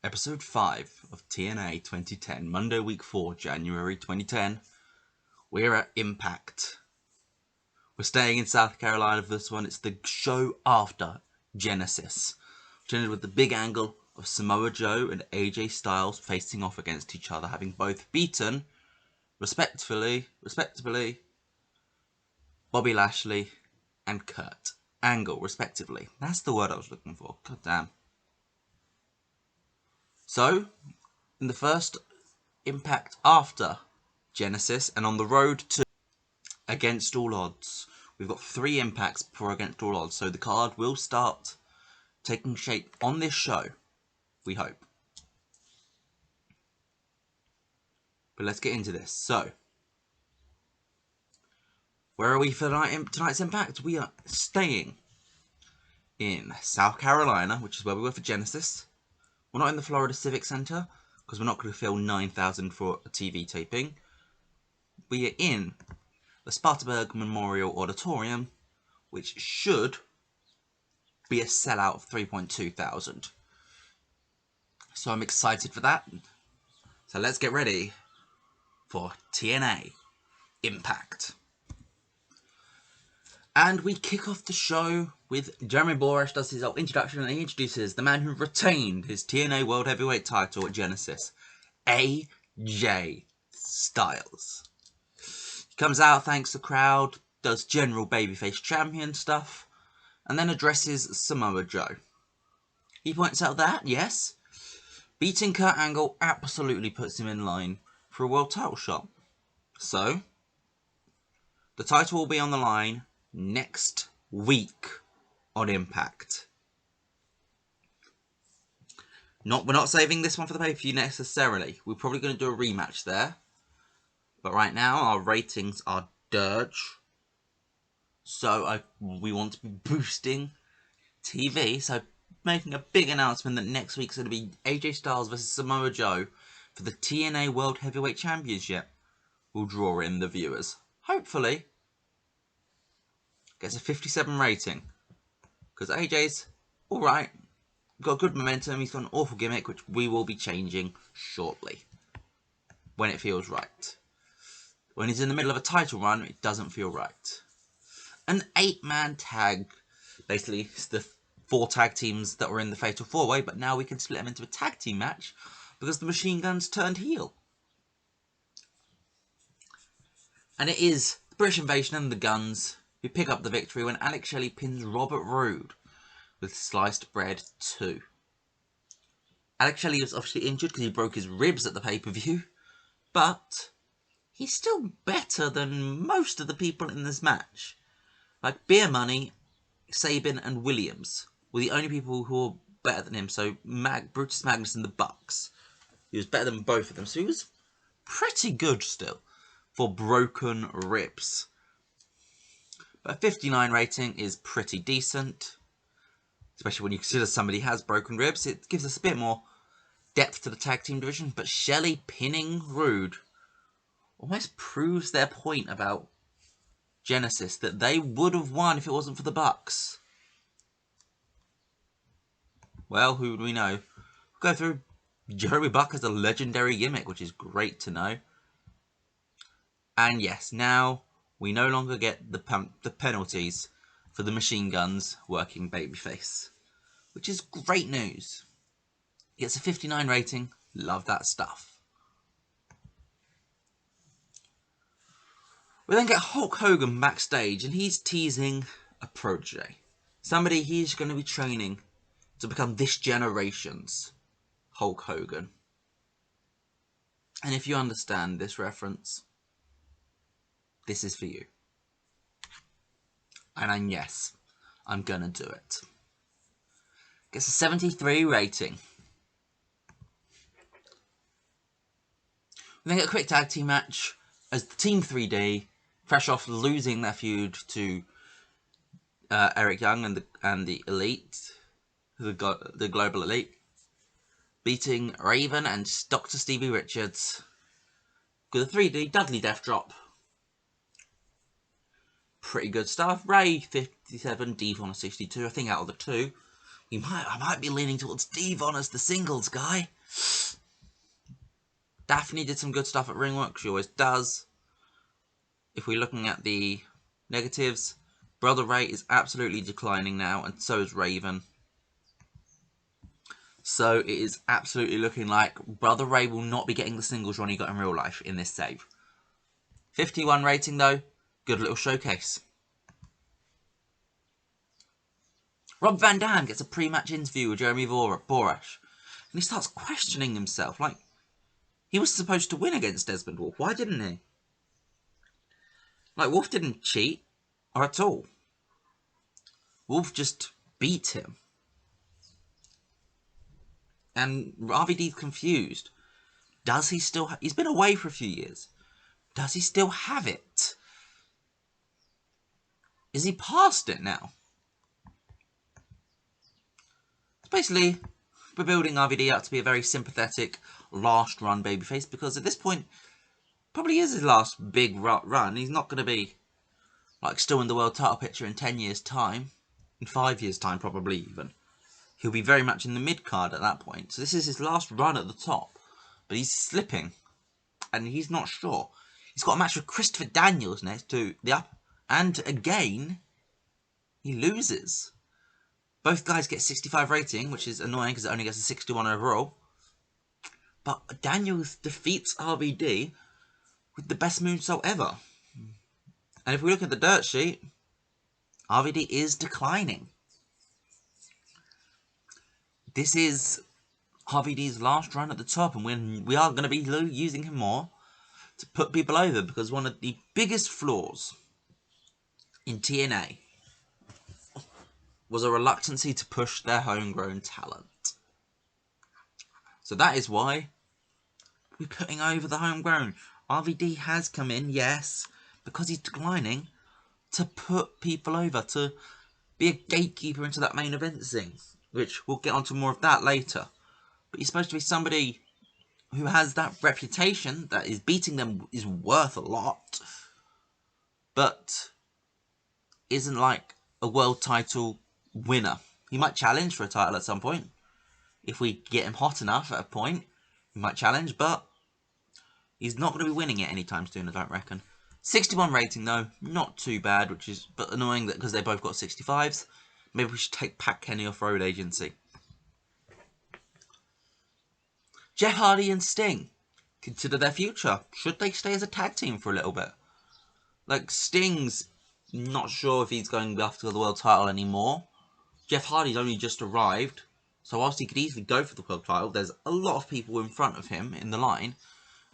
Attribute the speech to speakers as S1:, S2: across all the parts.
S1: Episode 5 of TNA 2010, Monday Week 4, January 2010. We're at Impact. We're staying in South Carolina for this one. It's the show after Genesis, which ended with the big angle of Samoa Joe and AJ Styles facing off against each other, having both beaten, respectively, Bobby Lashley and Kurt Angle, respectively. That's the word I was looking for. God damn. So, in the first Impact after Genesis and on the road to Against All Odds, we've got 3 Impacts before Against All Odds. So the card will start taking shape on this show, we hope. But let's get into this. So, where are we for tonight's Impact? We are staying in South Carolina, which is where we were for Genesis. We're not in the Florida Civic Center, because we're not going to fill 9,000 for a TV taping. We are in the Spartanburg Memorial Auditorium, which should be a sellout of 3.2 thousand. So I'm excited for that. So let's get ready for TNA Impact. And we kick off the show with Jeremy Borash does his introduction and he introduces the man who retained his TNA World Heavyweight title at Genesis, AJ Styles. He comes out, thanks the crowd, does general babyface champion stuff, and then addresses Samoa Joe. He points out that, yes, beating Kurt Angle absolutely puts him in line for a world title shot. So, the title will be on the line next week on Impact. We're not saving this one for the pay-per-view necessarily. We're probably going to do a rematch there. But right now, our ratings are dirge. So we want to be boosting TV. So making a big announcement that next week's going to be AJ Styles versus Samoa Joe for the TNA World Heavyweight Championship. Will draw in the viewers. Hopefully. Gets a 57 rating. Because AJ's alright. Got good momentum. He's got an awful gimmick, which we will be changing shortly. When it feels right. When he's in the middle of a title run, it doesn't feel right. An 8-man tag. Basically, it's the 4 tag teams that were in the Fatal 4-Way, but now we can split them into a tag team match because the Machine Guns turned heel. And it is the British Invasion and the Guns who pick up the victory when Alex Shelley pins Robert Roode with Sliced Bread 2. Alex Shelley was obviously injured because he broke his ribs at the pay-per-view, but he's still better than most of the people in this match. Like Beer Money, Sabin and Williams were the only people who were better than him. So Brutus Magnus and the Bucks. He was better than both of them. So he was pretty good still for broken ribs. But a 59 rating is pretty decent. Especially when you consider somebody has broken ribs. It gives us a bit more depth to the tag team division. But Shelley pinning Roode almost proves their point about Genesis, that they would have won if it wasn't for the Bucks. Well, who do we know? We'll go through. Jeremy Buck has a legendary gimmick, which is great to know. And yes, now we no longer get the penalties for the Machine Guns working babyface, which is great news. He gets a 59 rating. Love that stuff. We then get Hulk Hogan backstage, and he's teasing a protege. Somebody he's going to be training to become this generation's Hulk Hogan. And if you understand this reference, this is for you. And yes, I'm going to do it. Gets a 73 rating. We then get a quick tag team match as the Team 3D, fresh off losing their feud to Eric Young and the Elite, the Global Elite, beating Raven and Dr. Stevie Richards with a 3D Dudley Death Drop. Pretty good stuff. Ray 57, Devon 62. I think out of the 2, I might be leaning towards Devon as the singles guy. Daphne did some good stuff at Ringwork, she always does. If we're looking at the negatives, Brother Ray is absolutely declining now, and so is Raven. So it is absolutely looking like Brother Ray will not be getting the singles run he got in real life in this save. 51 rating though, good little showcase. Rob Van Dam gets a pre-match interview with Jeremy Borash, and he starts questioning himself, like, he was supposed to win against Desmond Wolfe, why didn't he? Like, Wolfe didn't cheat, or at all. Wolfe just beat him. And RVD's confused. Does he still... he's been away for a few years. Does he still have it? Is he past it now? It's basically, we're building RVD up to be a very sympathetic last run babyface, because at this point, probably is his last big run. He's not going to be like still in the world title picture in 10 years time, in 5 years time probably even. He'll be very much in the mid card at that point. So this is his last run at the top, but he's slipping and he's not sure. He's got a match with Christopher Daniels next to the up, and again he loses. Both guys get 65 rating, which is annoying because it only gets a 61 overall. But Daniels defeats RVD with the best moonsault ever. And if we look at the dirt sheet, RVD is declining. This is RVD's last run at the top, and we are going to be using him more to put people over, because one of the biggest flaws in TNA was a reluctancy to push their homegrown talent. So that is why we're putting over the homegrown. RVD has come in, yes, because he's declining, to put people over, to be a gatekeeper into that main event scene, which we'll get onto more of that later. But he's supposed to be somebody who has that reputation, that is beating them is worth a lot, but isn't like a world title winner. He might challenge for a title at some point. If we get him hot enough at a point, he might challenge, but he's not going to be winning it anytime soon, I don't reckon. 61 rating though, not too bad, which is but annoying that because they both got 65s. Maybe we should take Pat Kenny off Road Agency. Jeff Hardy and Sting consider their future. Should they stay as a tag team for a little bit? Like, Sting's not sure if he's going after the world title anymore. Jeff Hardy's only just arrived, so whilst he could easily go for the world title, there's a lot of people in front of him in the line,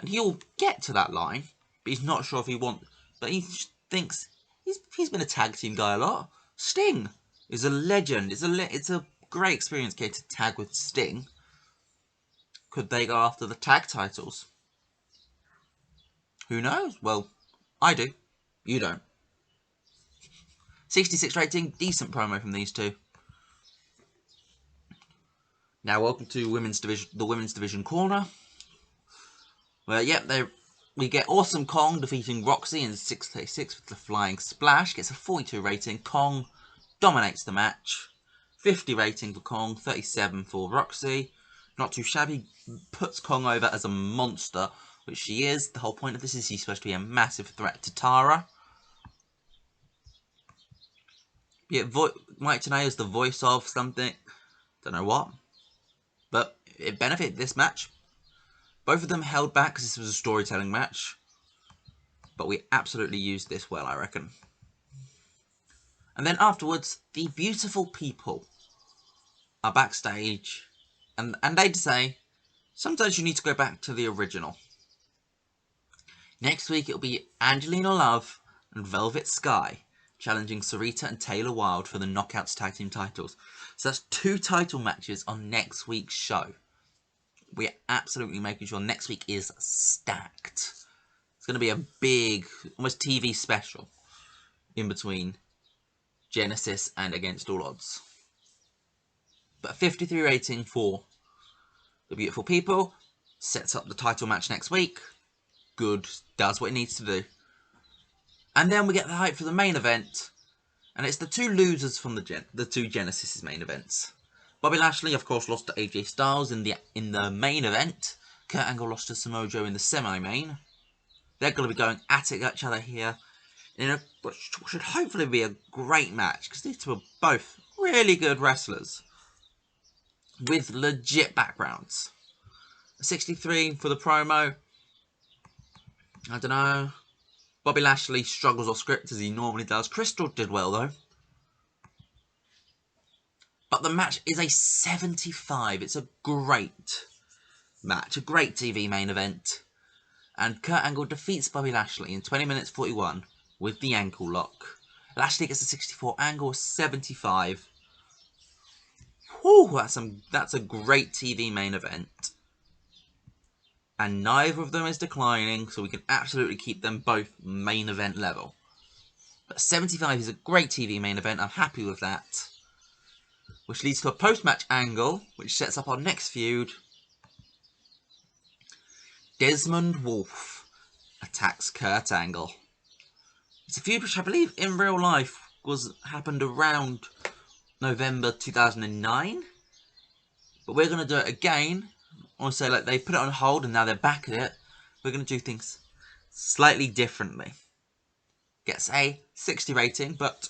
S1: and he'll get to that line, but he's not sure if he wants. But he thinks he's been a tag team guy a lot. Sting is a legend. It's a great experience getting to tag with Sting. Could they go after the tag titles? Who knows? Well, I do. You don't. 66 rating, decent promo from these two. Now, welcome to the women's division corner. Well, yep, we get Awesome Kong defeating Roxy in 636 with the flying splash. Gets a 42 rating. Kong dominates the match. 50 rating for Kong, 37 for Roxy. Not too shabby. Puts Kong over as a monster, which she is. The whole point of this is she's supposed to be a massive threat to Tara. Yeah, Mike Tenay is the voice of something. Don't know what. But it benefited this match. Both of them held back because this was a storytelling match. But we absolutely used this well, I reckon. And then afterwards, the beautiful people are backstage. And they'd say, sometimes you need to go back to the original. Next week it'll be Angelina Love and Velvet Sky challenging Sarita and Taylor Wilde for the Knockouts Tag Team titles. So that's 2 title matches on next week's show. We're absolutely making sure next week is stacked. It's going to be a big, almost TV special in between Genesis and Against All Odds. But 53 rating for the beautiful people. Sets up the title match next week. Good. Does what it needs to do. And then we get the hype for the main event. And it's the 2 losers from the 2 Genesis main events. Bobby Lashley, of course, lost to AJ Styles in the main event. Kurt Angle lost to Samoa Joe in the semi-main. They're going to be going at each other here in what should hopefully be a great match, because these two are both really good wrestlers with legit backgrounds. 63 for the promo. I don't know. Bobby Lashley struggles off script as he normally does. Crystal did well though. But the match is a 75. It's a great match. A great TV main event. And Kurt Angle defeats Bobby Lashley in 20 minutes 41 with the ankle lock. Lashley gets a 64, Angle 75. Whew, that's a great TV main event. And neither of them is declining, so we can absolutely keep them both main event level. But 75 is a great TV main event, I'm happy with that. Which leads to a post-match angle, which sets up our next feud. Desmond Wolfe attacks Kurt Angle. It's a feud which I believe in real life happened around November 2009. But we're going to do it again. I want to say, like, they put it on hold and now they're back at it. We're going to do things slightly differently. Gets a 60 rating, but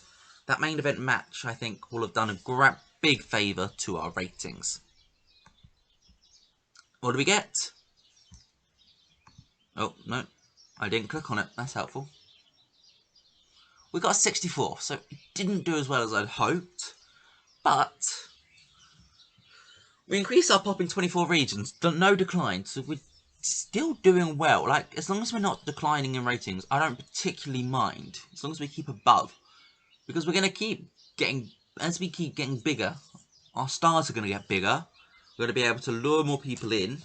S1: that main event match, I think, will have done a big favour to our ratings. What do we get? Oh, no. I didn't click on it. That's helpful. We got a 64, so it didn't do as well as I'd hoped. But we increased our pop in 24 regions. No decline, so we're still doing well. Like, as long as we're not declining in ratings, I don't particularly mind. As long as we keep above. Because we're going to keep getting, as we keep getting bigger, our stars are going to get bigger. We're going to be able to lure more people in.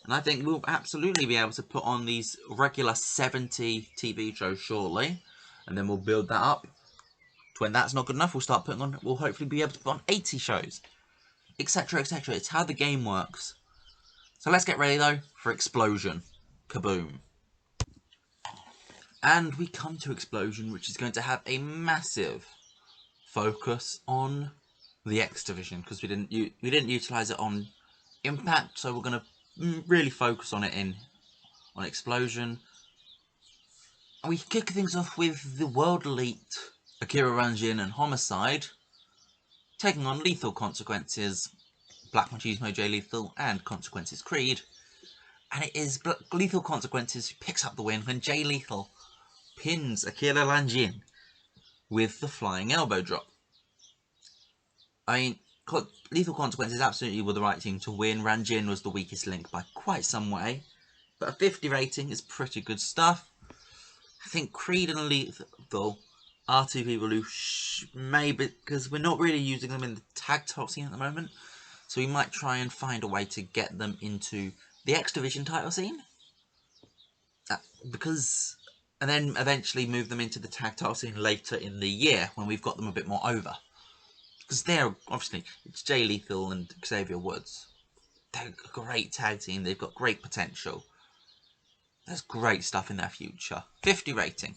S1: And I think we'll absolutely be able to put on these regular 70 TV shows shortly. And then we'll build that up. When that's not good enough, we'll hopefully be able to put on 80 shows. Etc, etc. It's how the game works. So let's get ready though for Explosion. Kaboom. And we come to Explosion, which is going to have a massive focus on the X Division, because we didn't utilize it on Impact, so we're going to really focus on it on Explosion. And we kick things off with the World Elite, Akira Ranjin and Homicide, taking on Lethal Consequences, Black Machismo, Jay Lethal, and Consequences Creed. And it is Lethal Consequences who picks up the win when Jay Lethal pins Akira Ranjin with the flying elbow drop. I mean, Lethal Consequences absolutely were the right team to win. Ranjin was the weakest link by quite some way. But a 50 rating is pretty good stuff. I think Creed and Lethal are two people who maybe, because we're not really using them in the tag top scene at the moment, so we might try and find a way to get them into the X Division title scene, and then eventually move them into the tag title scene later in the year when we've got them a bit more over, because they're obviously, it's Jay Lethal and Xavier Woods. They're a great tag team. They've got great potential. There's great stuff in their future. 50 rating.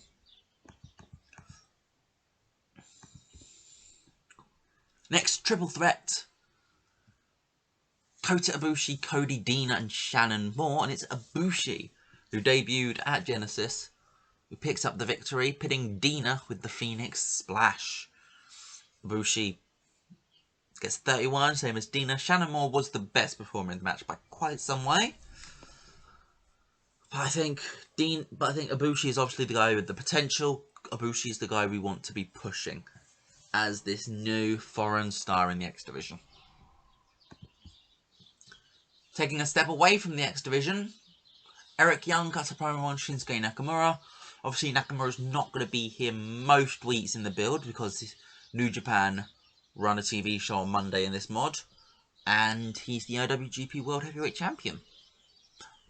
S1: Next, Triple Threat. Kota Ibushi, Cody Deaner, and Shannon Moore. And it's Ibushi, who debuted at Genesis, who picks up the victory, pitting Deaner with the Phoenix Splash. Ibushi gets 31, same as Deaner. Shannon Moore was the best performer in the match by quite some way. But I think Ibushi is obviously the guy with the potential. Ibushi is the guy we want to be pushing as this new foreign star in the X Division. Taking a step away from the X Division, Eric Young cuts a promo on Shinsuke Nakamura. Obviously, Nakamura's not going to be here most weeks in the build because New Japan run a TV show on Monday in this mod, and he's the IWGP World Heavyweight Champion.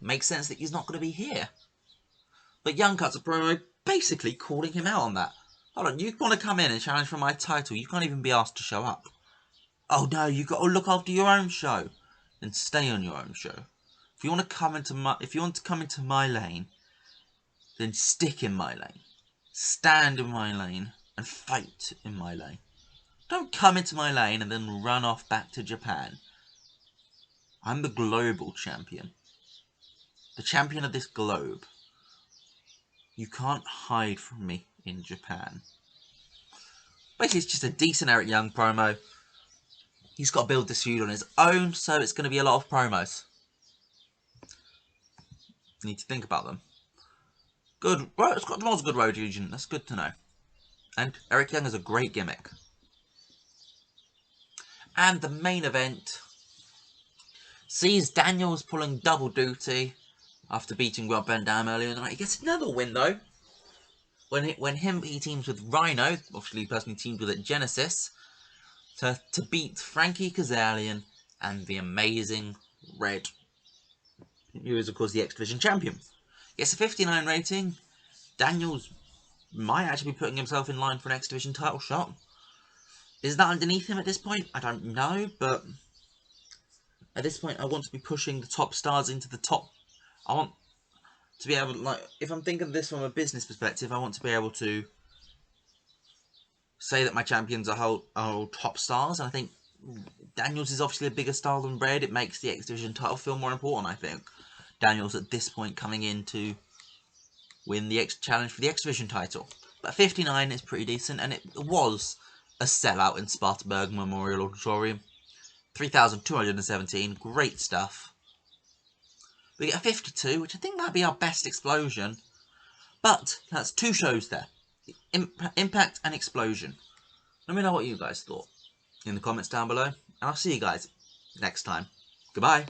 S1: Makes sense that he's not going to be here. But Young cuts a promo basically calling him out on that. Hold on, you want to come in and challenge for my title, you can't even be asked to show up. Oh no, you've got to look after your own show and stay on your own show. If you want to come into my lane, then stick in my lane. Stand in my lane and fight in my lane. Don't come into my lane and then run off back to Japan. I'm the global champion. The champion of this globe. You can't hide from me in Japan. Basically, it's just a decent Eric Young promo. He's got to build this feud on his own, so it's going to be a lot of promos. You need to think about them. Good. Well, Scott Demaule's a good road agent. That's good to know. And Eric Young is a great gimmick. And the main event sees Daniels pulling double duty after beating Rob Van Dam earlier in the night. He gets another win though. When he teams with Rhino, obviously the person he teamed with at Genesis, to beat Frankie Kazarian and the Amazing Red, who is of course the X Division champion. Gets a 59 rating. Daniels might actually be putting himself in line for an X Division title shot. Is that underneath him at this point? I don't know, but at this point I want to be pushing the top stars into the top. I want to be able to, like, if I'm thinking of this from a business perspective, I want to be able to say that my champions are all top stars, and I think Daniels is obviously a bigger star than Red. It makes the X Division title feel more important, I think. Daniels at this point coming in to win the challenge for the X Division title. But 59 is pretty decent, and it was a sellout in Spartanburg Memorial Auditorium. 3,217, great stuff. We get a 52, which I think might be our best Explosion. But that's two shows there. Impact and Explosion. Let me know what you guys thought in the comments down below. And I'll see you guys next time. Goodbye.